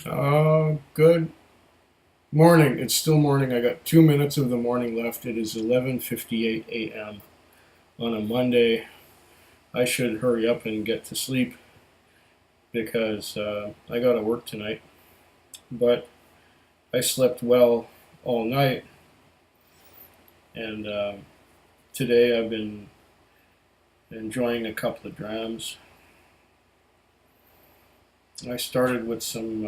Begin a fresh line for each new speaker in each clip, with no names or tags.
Good morning. It's still morning. I got 2 minutes of the morning left. It is 11:58 a.m. on a Monday. I should hurry up and get to sleep because I got to work tonight. But I slept well all night, and today I've been enjoying a couple of drams. I started with some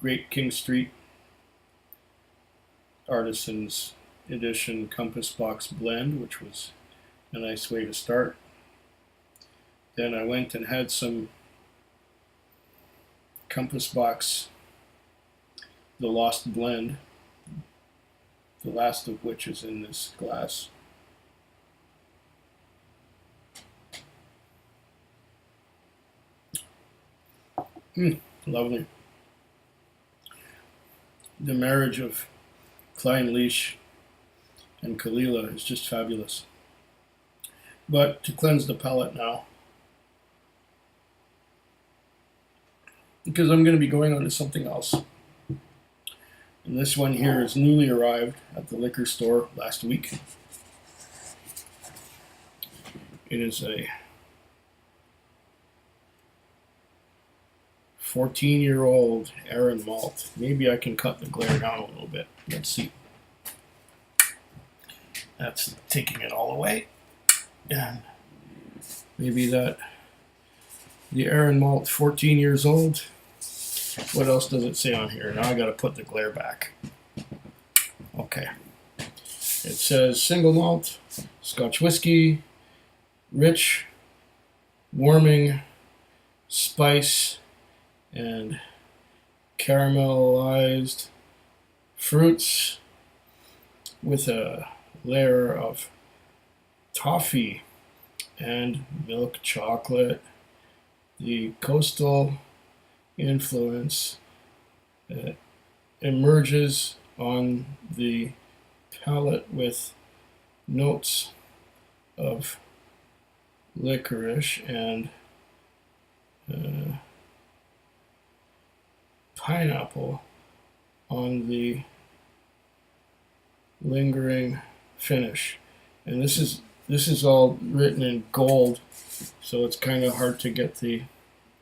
Great King Street Artisans Edition Compass Box Blend, which was a nice way to start. Then I went and had some Compass Box The Lost Blend, the last of which is in this glass. Lovely. The marriage of Klein Leash and Kalila is just fabulous. But to cleanse the palate now, because I'm going to be going on to something else. And this one here is newly arrived at the liquor store last week. It is a 14-year-old Arran Malt. Maybe I can cut the glare down a little bit. Let's see. That's taking it all away. And maybe that, the Arran Malt, 14 years old. What else does it say on here? Now I got to put the glare back. Okay. It says single malt, Scotch whiskey, rich, warming, spice, and caramelized fruits with a layer of toffee and milk chocolate. The coastal influence emerges on the palate with notes of licorice and pineapple on the lingering finish. And this is all written in gold, so it's kind of hard to get the,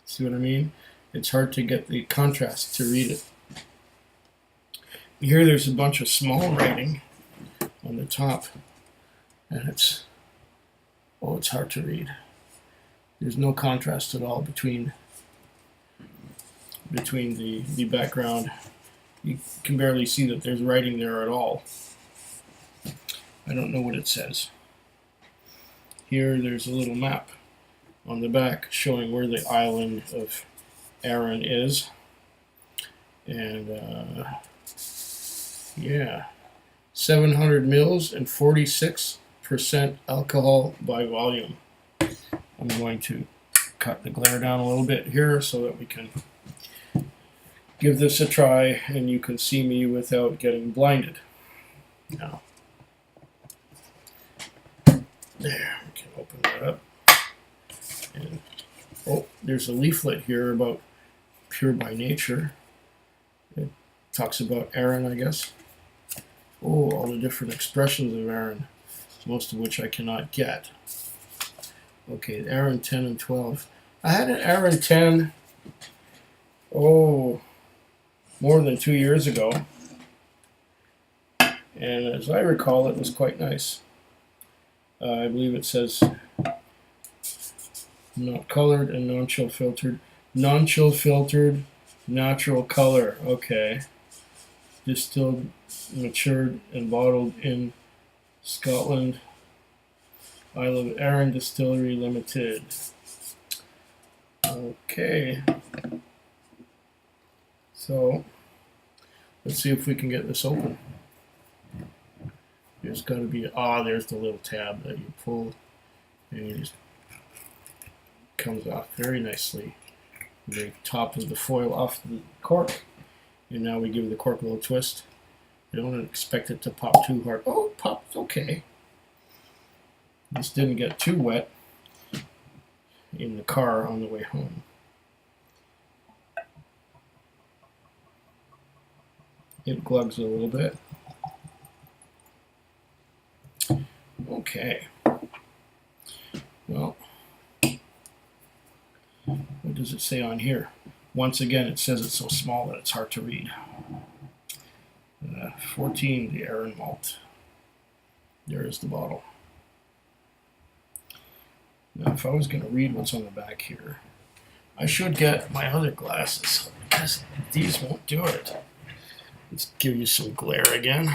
see what I mean? It's hard to get the contrast to read it. Here there's a bunch of small writing on the top, and it's hard to read. There's no contrast at all between the background. You can barely see that there's writing there at all. I don't know what it says. Here there's a little map on the back showing where the island of Arran is. And yeah, 700 mils and 46% alcohol by volume. I'm going to cut the glare down a little bit here so that we can give this a try and you can see me without getting blinded. Now, there, we can open that up. And, oh, there's a leaflet here about Pure by Nature. It talks about Arran, I guess. Oh, all the different expressions of Arran, most of which I cannot get. Okay, Arran 10 and 12. I had an Arran 10, more than 2 years ago. And as I recall, it was quite nice. I believe it says not colored and non-chill filtered. Non-chill filtered, natural color. Okay. Distilled, matured, and bottled in Scotland. Isle of Arran Distillery Limited. Okay. So, let's see if we can get this open. There's got to be, there's the little tab that you pull, and it just comes off very nicely. The top of the foil off the cork, and now we give the cork a little twist. You don't expect it to pop too hard. Oh, it popped okay. This didn't get too wet in the car on the way home. It glugs a little bit. Okay. Well, what does it say on here? Once again, it says it's so small that it's hard to read. 14, the Arran Malt. There is the bottle. Now, if I was going to read what's on the back here, I should get my other glasses because these won't do it. Let's give you some glare again.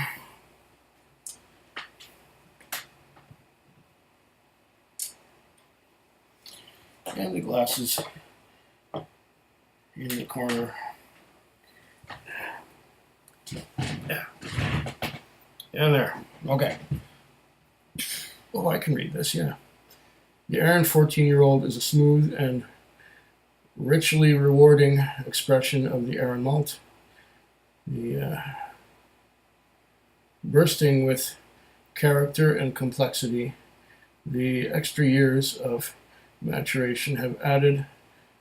And the glasses in the corner. Yeah. And there. Okay. Oh, I can read this, yeah. The Arran 14-year-old is a smooth and richly rewarding expression of the Arran Malt. The bursting with character and complexity, the extra years of maturation have added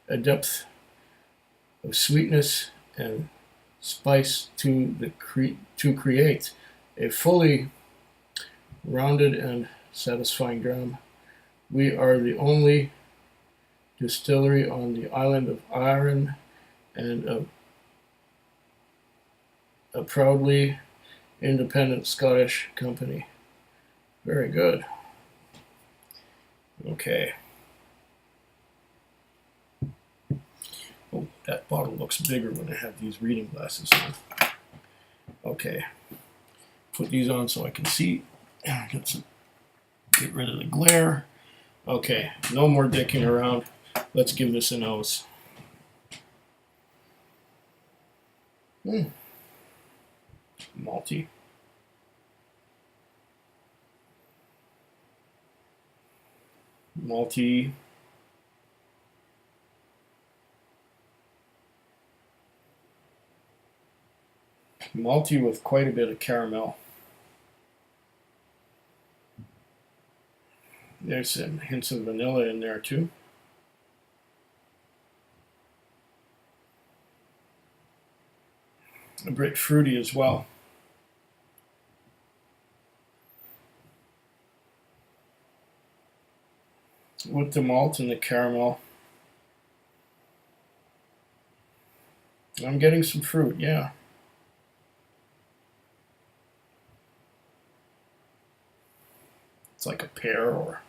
a depth of sweetness and spice to create a fully rounded and satisfying dram. We are the only distillery on the island of Arran and a proudly independent Scottish company. Very good. Okay. Oh, that bottle looks bigger when I have these reading glasses on. Okay. Put these on so I can see. Get rid of the glare. Okay, no more dicking around. Let's give this a nose. Malty. Malty. Malty with quite a bit of caramel. There's some hints of vanilla in there too. A bit fruity as well. With the malt and the caramel, I'm getting some fruit, yeah. It's like a pear or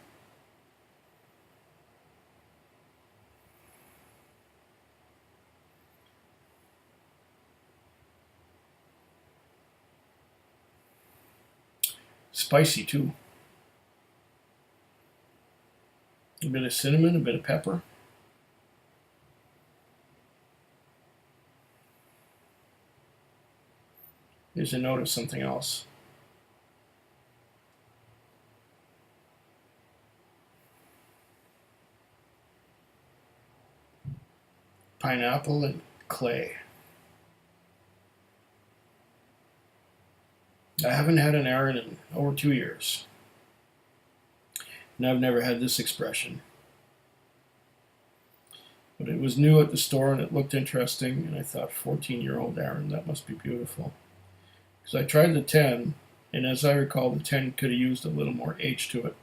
spicy too. A bit of cinnamon, a bit of pepper. Here's a note of something else. Pineapple and clay. I haven't had an Arran in over 2 years. And I've never had this expression. But it was new at the store and it looked interesting, and I thought, 14-year-old Arran, that must be beautiful. Because I tried the 10, and as I recall, the 10 could have used a little more H to it.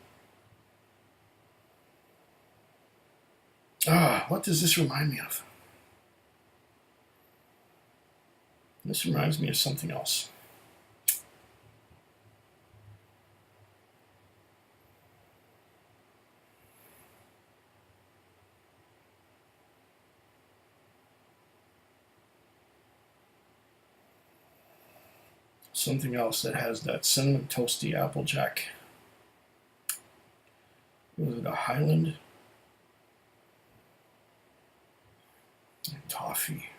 What does this remind me of? This reminds me of something else. Something else that has that cinnamon toasty applejack. Was it a Highland? Toffee.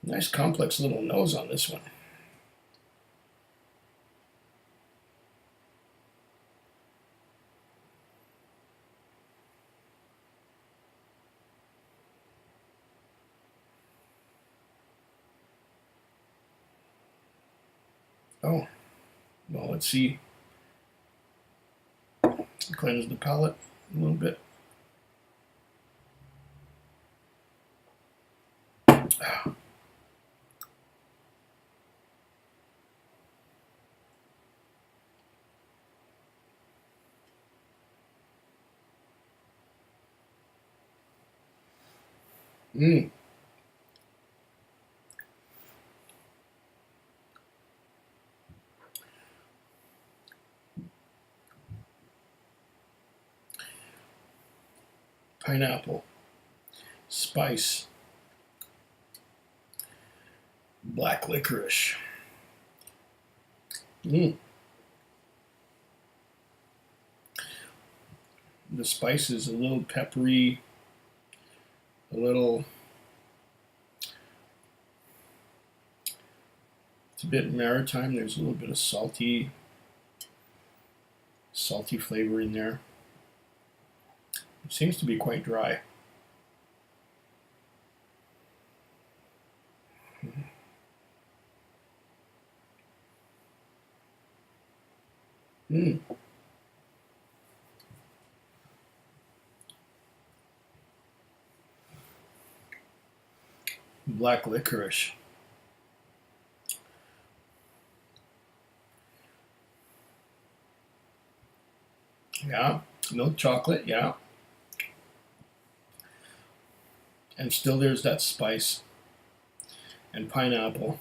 Nice complex little nose on this one. Oh, well, let's see. Cleanse the palate a little bit. Mmm. Pineapple, spice, black licorice. Mmm. The spice is a little peppery, a little. It's a bit maritime. There's a little bit of salty flavor in there. It seems to be quite dry. Mm. Black licorice. Yeah. Milk chocolate, yeah. And still there's that spice and pineapple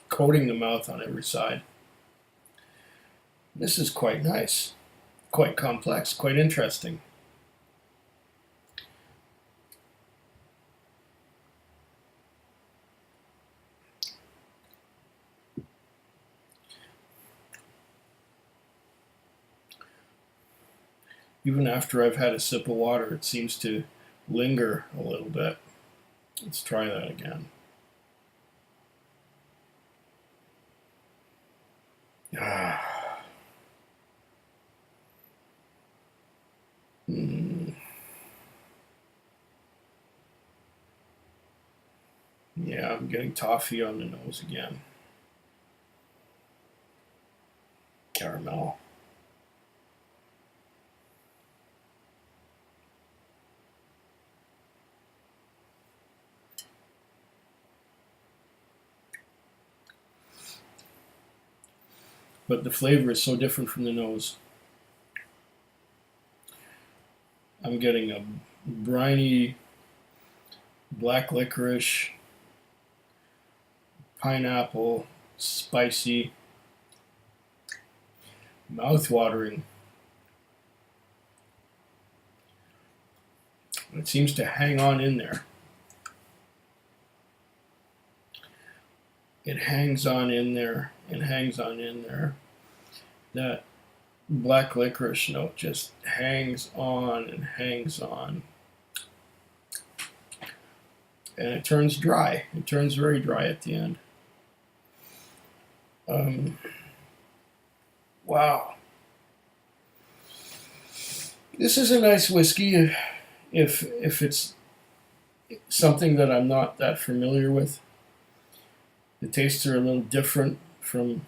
coating the mouth on every side. This is quite nice, quite complex, quite interesting. Even after I've had a sip of water, it seems to linger a little bit. Let's try that again. Ah. Mm. Yeah, I'm getting toffee on the nose again. Caramel. But the flavor is so different from the nose. I'm getting a briny black licorice, pineapple, spicy, mouth-watering. It seems to hang on in there. It hangs on in there and hangs on in there. That black licorice note just hangs on and hangs on. And it turns dry. It turns very dry at the end. Wow. This is a nice whiskey if it's something that I'm not that familiar with. The tastes are a little different from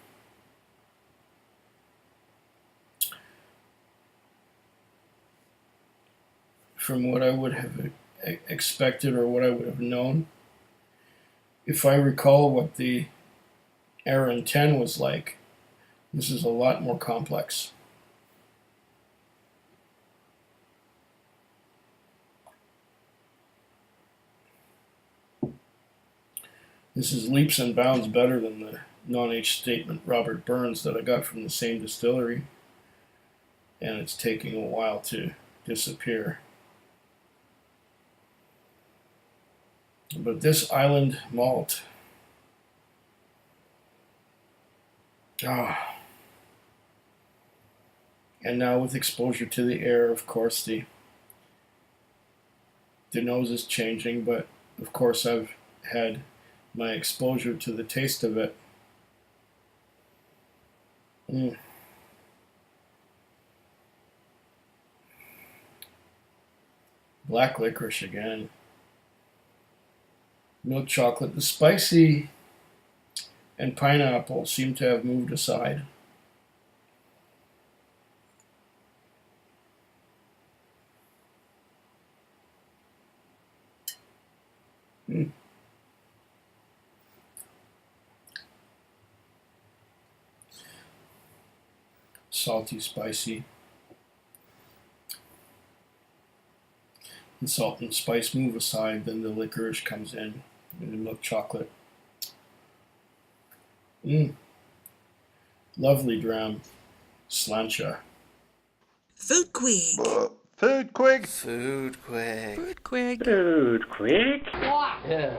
what I would have expected or what I would have known. If I recall what the Arran 10 was like, this is a lot more complex. This is leaps and bounds better than the non-age statement Robert Burns that I got from the same distillery, and it's taking a while to disappear. But this Island Malt, and now with exposure to the air, of course, the nose is changing, but of course I've had my exposure to the taste of it. Black licorice again. Milk chocolate. The spicy and pineapple seem to have moved aside. Salty, spicy. and salt and spice move aside, then the licorice comes in and the milk chocolate. Lovely dram. Slancha.
Food Quig.
Food Quig.
Food Quig.
Food Quig.
Food Quig.
Yeah.